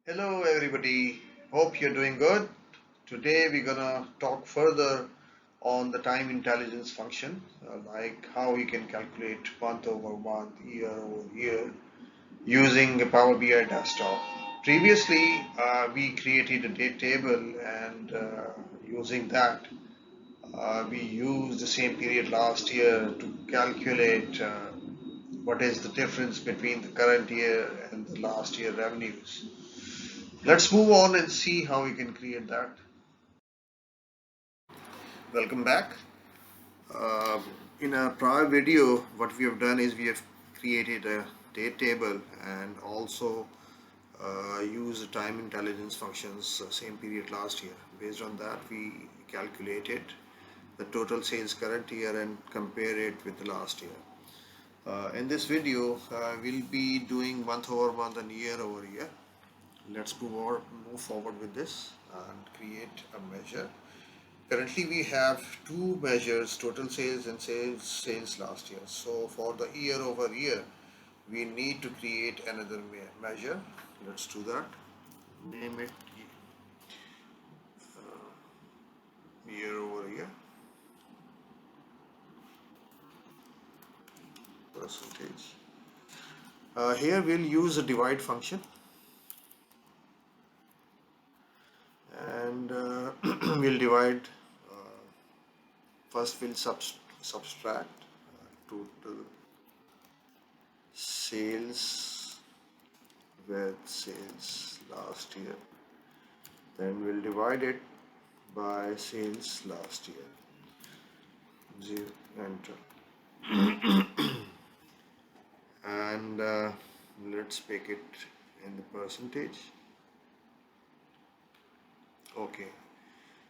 Hello everybody, hope you're doing good. Today we're gonna talk further on the time intelligence function, like how we can calculate month over month, year over year using a Power BI desktop. Previously, we created a date table and using that, we used the same period last year to calculate what is the difference between the current year and the last year revenues. Let's move on and see how we can create that. Welcome back. Uh, in a prior video, what we have done is we have created a date table and also use the time intelligence functions same period last year. Based on that, we calculated the total sales current year and compare it with the last year. In this video, we'll be doing month over month and year over year. Let's move forward with this and create a measure. Currently, we have two measures: total sales and sales last year. So for the year over year, we need to create another measure. Let's do that. Name it year over year percentage. Here we'll use a divide function, and we'll divide. Uh, First, we'll subtract total sales with sales last year. Then we'll divide it by sales last year. Zero, enter. And let's make it in the percentage. Okay,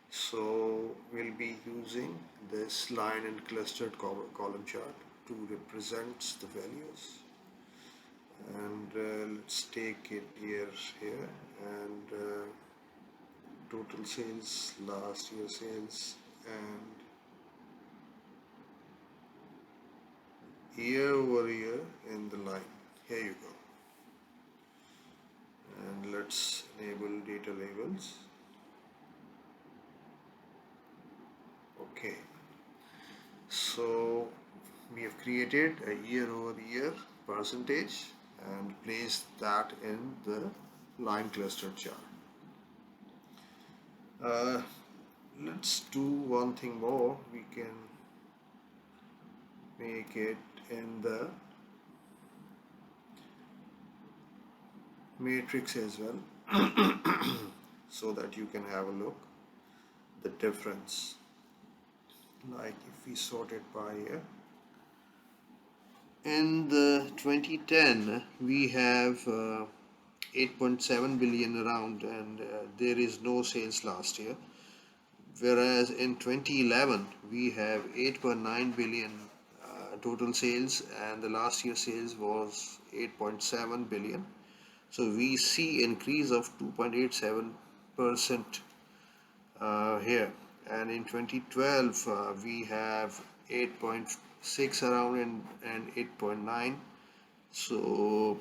so we'll be using this line and clustered column chart to represent the values. And let's take it here and total sales, last year sales, and year over year in the line. Here you go. And let's enable data labels. Okay, so we have created a year over year percentage and placed that in the line cluster chart. Let's do one thing more. We can make it in the matrix as well so that you can have a look the difference. Like if we sort it by year, in the 2010 we have 8.7 billion around, and there is no sales last year, whereas in 2011 we have 8.9 billion total sales, and the last year sales was 8.7 billion. So we see increase of 2.87% here, and in 2012 we have 8.6 around and 8.9, so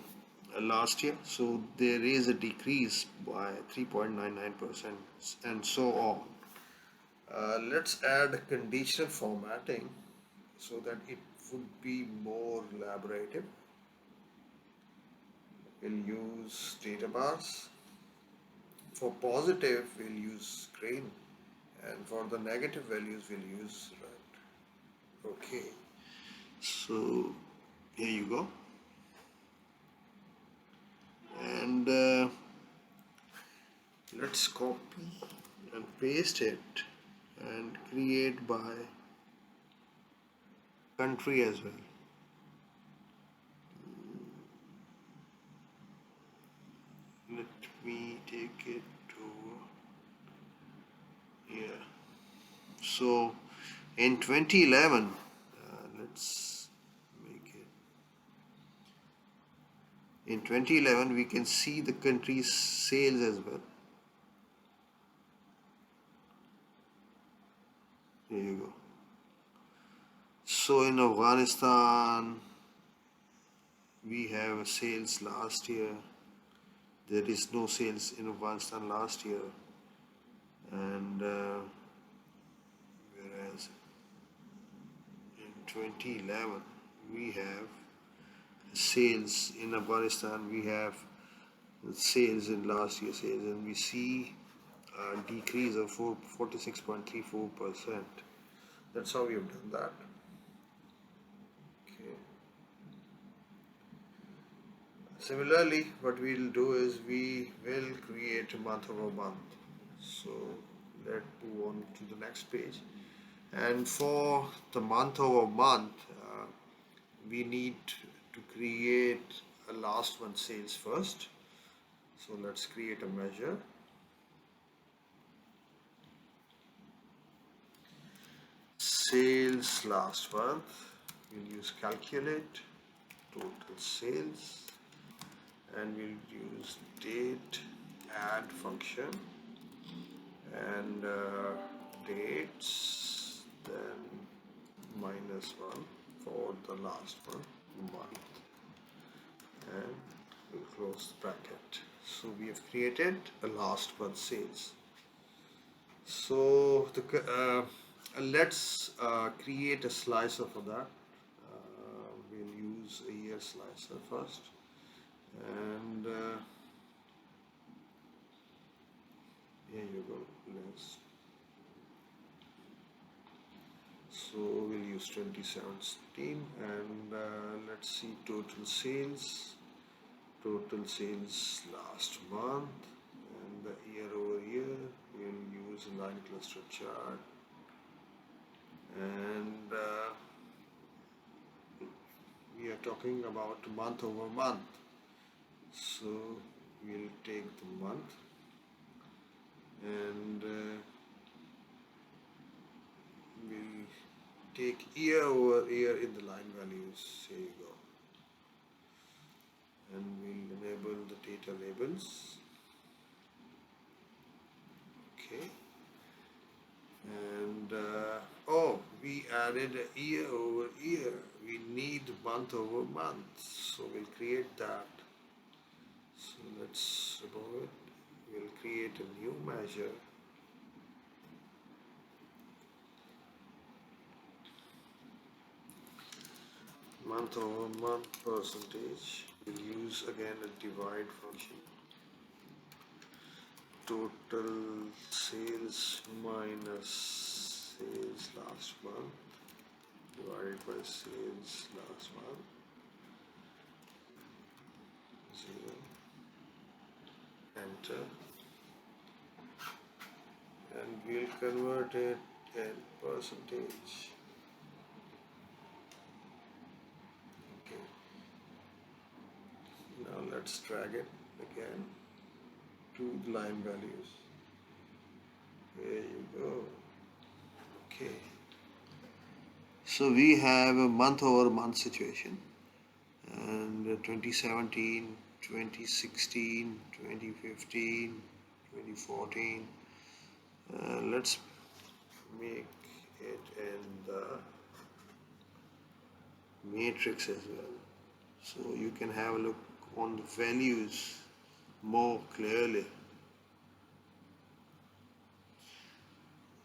last year, so there is a decrease by 3.99% and so on. Let's add conditional formatting so that it would be more elaborative. We'll use data bars. For positive we'll use green, and for the negative values we'll use red. Okay, so here you go. And let's copy and paste it and create by country as well. Let me take it to here. So in 2011, let's make it. In 2011, we can see the country's sales as well. There you go. So in Afghanistan, we have sales last year there is no sales in Afghanistan last year, and whereas in 2011 we have sales in Afghanistan, we have sales in last year sales, and we see a decrease of 46.34%. That's how we have done that. Okay. Similarly, what we'll do is we will create a month over month. So let's move on to the next page. And for the month over month, we need to create a last month sales first. So let's create a measure. Sales last month. We'll use calculate total sales, and we'll use date add function, and dates, then -1 for the last month, and we'll close the bracket. So we have created a last month sales. So let's create a slicer for that. We'll use a year slicer first, and here you go. So we'll use 2017, and let's see total sales last month, and the year over year we'll use a line cluster chart, and we are talking about month over month, so we'll take the month, and we'll take year over year in the line values. Here you go, and we'll enable the data labels. Okay, and oh, we added a year over year. We need month over month, so we'll create that. So let's remove it. We'll create a new measure. Month over month percentage. We'll use again a divide function. Total sales minus sales last month divided by sales last month, 0, enter, and we'll convert it in percentage. Okay, now let's drag it again to the line values. There you go. Okay, so we have a month over month situation, and 2017, 2016, 2015, 2014. Let's make it in the matrix as well, so you can have a look on the values more clearly.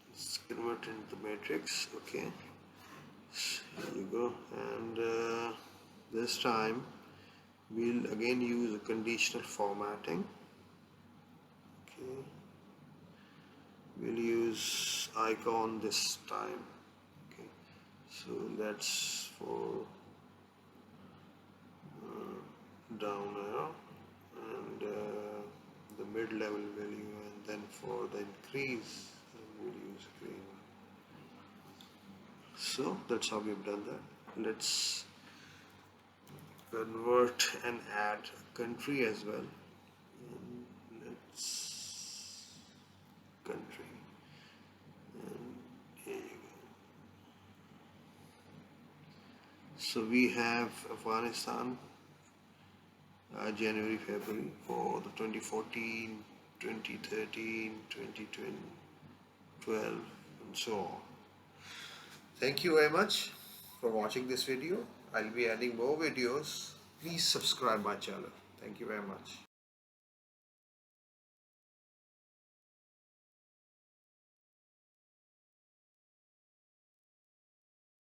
Let's convert into the matrix. Okay, here you go, and this time we'll again use a conditional formatting. Okay, we'll use icon this time. Okay, so that's for down arrow, and the mid-level value, and then for the increase we'll use green. So that's how we've done that. Let's convert and add a country as well. And let's country, and here you go. So we have Afghanistan, January, February for the 2014, 2013, 2012, and so on. Thank you very much for watching this video. I'll be adding more videos. Please subscribe my channel. Thank you very much.